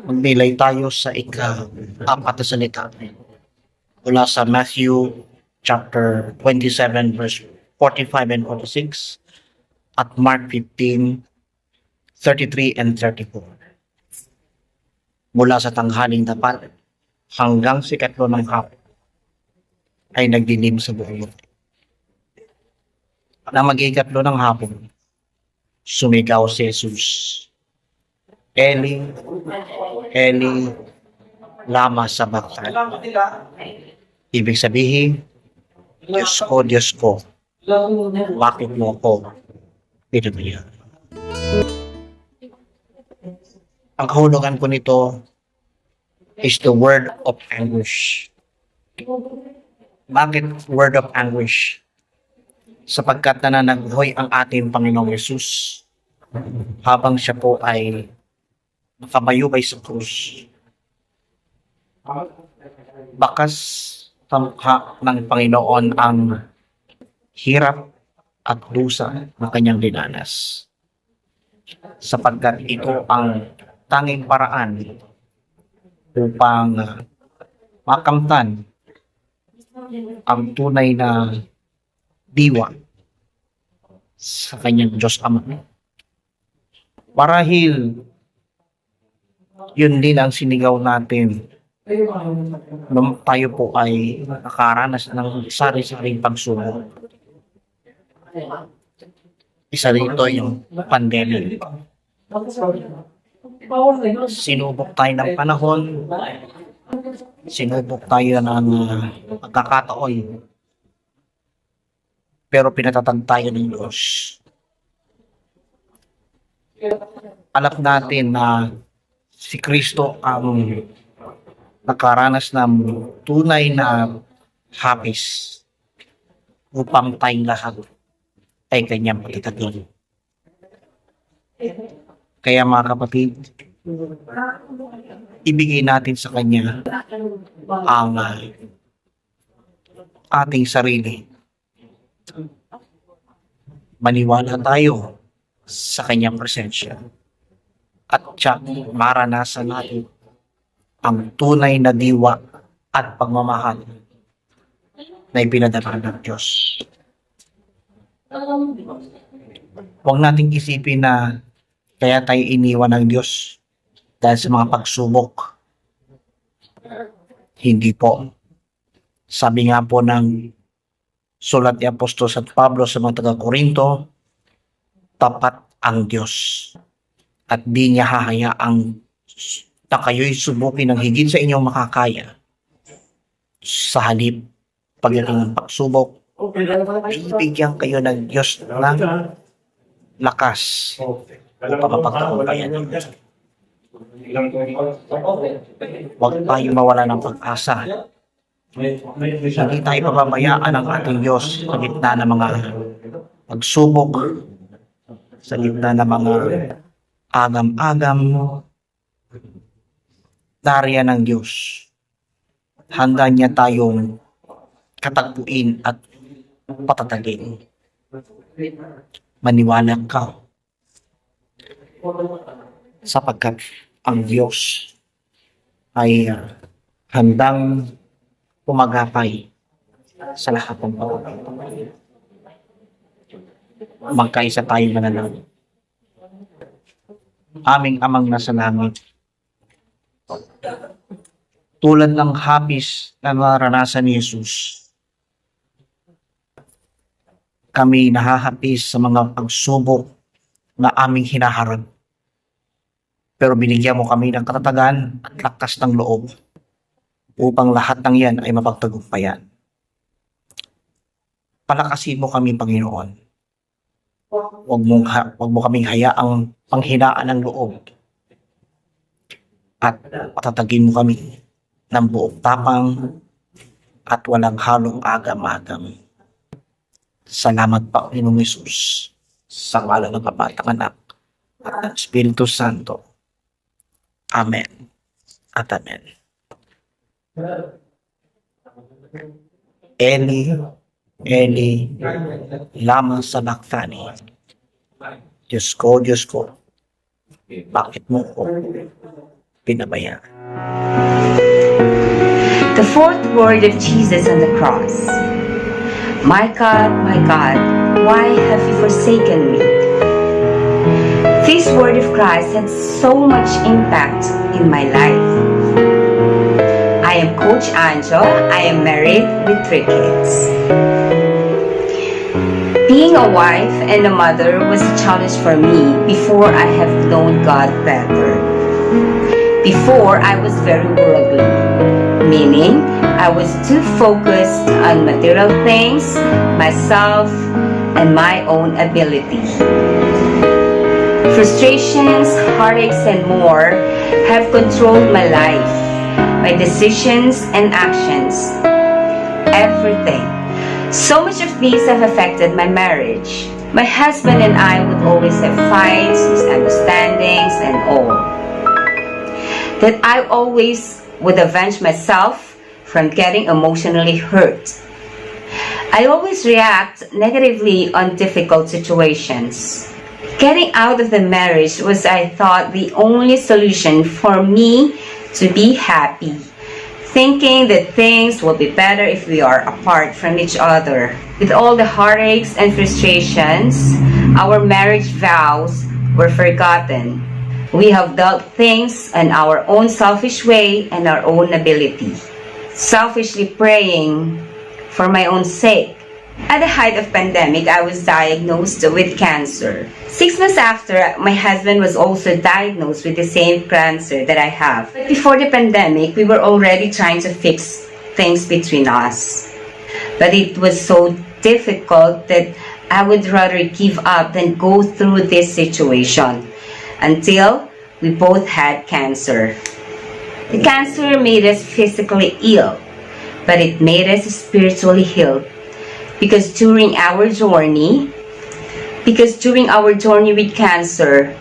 Magnilay tayo sa ika-4 na salita mula sa Matthew chapter 27 verse 45 and 46 at Mark 15, 33 and 34. Mula sa tanghaling tapat hanggang sa ikatlo ng hapon ay nagdilim sa buong mundo. Na mag-ikatlo ng hapon, sumigaw si Jesus, Eli, Eli, lama sabachthani. Ibig sabihin, Diyos ko, bakit mo ako pinagbiyan? Ang kahulugan ko nito is the word of anguish. Bakit word of anguish? Sapagkat nananaguhoy ang ating Panginoong Yesus habang siya po ay nakabayubay sa krus. Bakas sa mukha ng Panginoon ang hirap at dusa na kanyang dinanas. Sapagkat ito ang tanging paraan upang makamtan ang tunay na diwa sa kanyang Diyos Ama. Marahil yun din ang sinigaw natin nung tayo po ay nakaranas ng sari-saring pagsubok. Isa rito yung pandemic. Sinubok tayo ng panahon, sinubok tayo ng pagkakataon, pero pinatatag tayo ng Diyos. Alam natin na si Kristo ang nakaranas ng tunay na hapis upang tayong lahat ay kanyang patatagan. Kaya mga kapatid, ibigay natin sa kanya ang ating sarili. Maniwala tayo sa kanyang presensya at siya maranasan natin ang tunay na diwa at pagmamahal na ipinadala ng Diyos. Huwag nating isipin na kaya tayo iniwan ng Diyos dahil sa mga pagsubok. Hindi po. Sabi nga po ng sulat ni Apostol San Pablo sa mga taga-Korinto, tapat ang Diyos at di niya hahayaang na kayo'y subukin ng higit sa inyong makakaya. Sa halip, pagdating ng pagsubok, bibigyan kayo ng Diyos ng lakas upang mapagtagumpayan. Huwag tayong mawala ng pag-asa. Hindi tayo pababayaan ng ating Diyos sa gitna ng mga pagsubok, sa gitna ng mga agam-agam. Dariya ng Diyos. Handa niya tayong katagpuin at patatagin. Maniwala ka. Sapagkat ang Diyos ay handang pumagapay sa lahat ng pagkakas. Magkaisa tayong manalangin. Aming Amang nasa langit, tulad ng hapis na naranasan ni Jesus, kami nahahapis sa mga pagsubok na aming hinaharap. Pero binigyan mo kami ng katatagan at lakas ng loob upang lahat ng yan ay mapagtagumpayan. Palakasin mo kami, Panginoon. Huwag mo kaming hayaang panghinaan ng loob. At patatagin mo kami ng buong tapang at walang halong agam-agam. Salamat pa, Panginoong Hesus, sa ngalan ng Kabatang Anak at ng Espiritu Santo. Amen at amen. Eli, Eli, lama sabachthani. Diyos ko, bakit mo ko pinabayaan. The fourth word of Jesus on the cross. My God, why have you forsaken me? This word of Christ had so much impact in my life. I am Coach Anjo. I am married with 3 kids. Being a wife and a mother was a challenge for me before I have known God better. Before, I was very worldly, meaning I was too focused on material things, myself, and my own ability. Frustrations, heartaches, and more have controlled my life, my decisions and actions, everything. So much of these have affected my marriage. My husband and I would always have fights, misunderstandings, and all. That I always would avenge myself from getting emotionally hurt. I always react negatively on difficult situations. Getting out of the marriage was, I thought, the only solution for me to be happy, thinking that things will be better if we are apart from each other. With all the heartaches and frustrations, our marriage vows were forgotten. We have dealt things in our own selfish way and our own ability, selfishly praying for my own sake. At the height of pandemic, I was diagnosed with cancer. 6 months after, my husband was also diagnosed with the same cancer that I have. But before the pandemic, we were already trying to fix things between us. But it was so difficult that I would rather give up than go through this situation until we both had cancer. The cancer made us physically ill, but it made us spiritually healed. Because during our journey with cancer,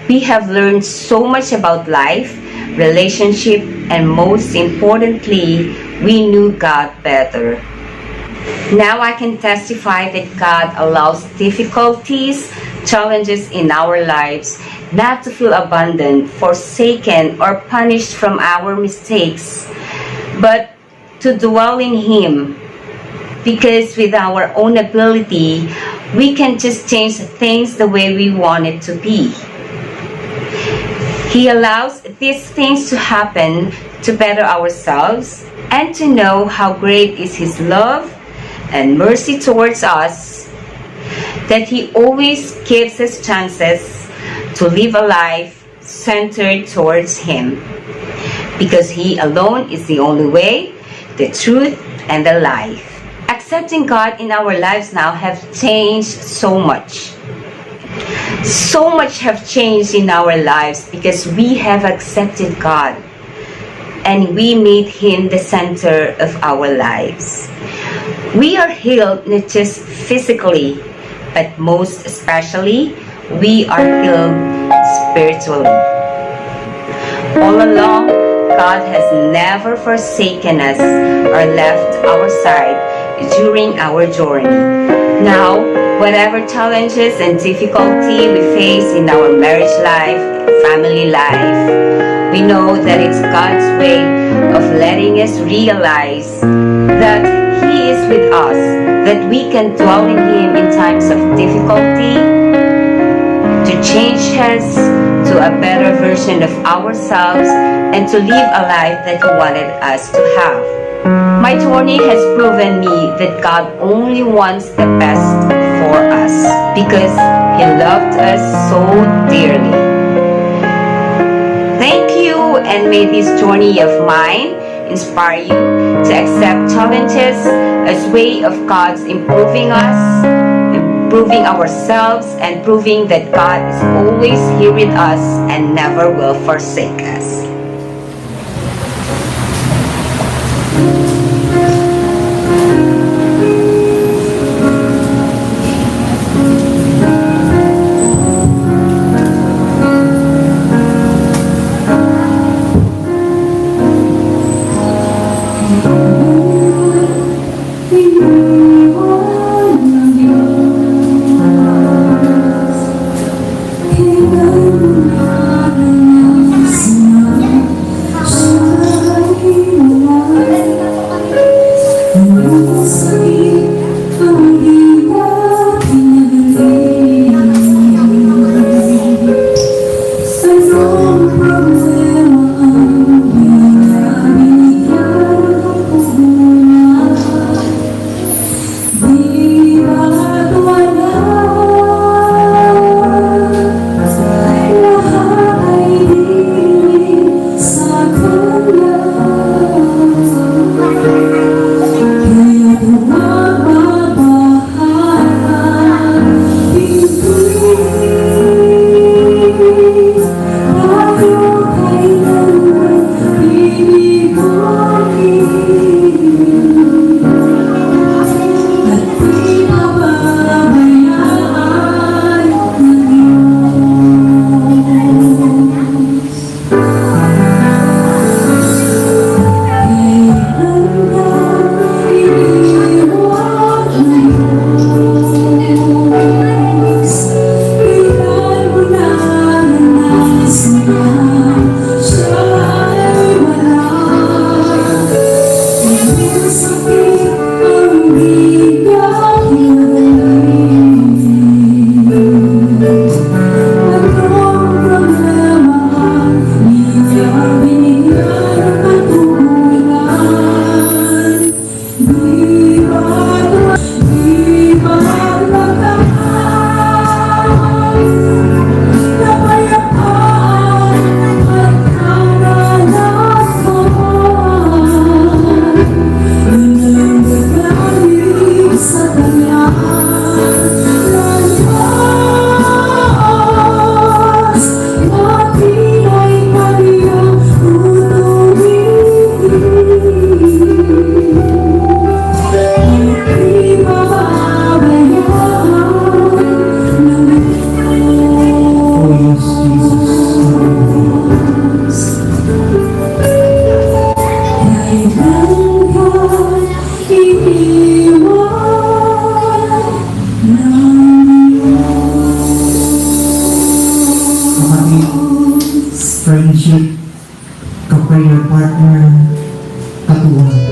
we have learned so much about life, relationship, and most importantly, we knew God better. Now I can testify that God allows difficulties, challenges in our lives not to feel abandoned, forsaken, or punished from our mistakes, but to dwell in Him. Because with our own ability, we can just change things the way we want it to be. He allows these things to happen to better ourselves and to know how great is His love and mercy towards us, that He always gives us chances to live a life centered towards Him. Because He alone is the only way, the truth, and the life. Accepting God in our lives now have changed so much. So much have changed in our lives because we have accepted God and we made Him the center of our lives. We are healed not just physically, but most especially, we are healed spiritually. All along, God has never forsaken us or left our side during our journey. Now, whatever challenges and difficulty we face in our marriage life, family life, we know that it's God's way of letting us realize that He is with us, that we can dwell in Him in times of difficulty, to change us to a better version of ourselves, and to live a life that He wanted us to have. My journey has proven me that God only wants the best for us because He loved us so dearly. Thank you, and may this journey of mine inspire you to accept challenges as way of God's improving us, improving ourselves, and proving that God is always here with us and never will forsake us. friendship, ka-prayer partner, katuwang.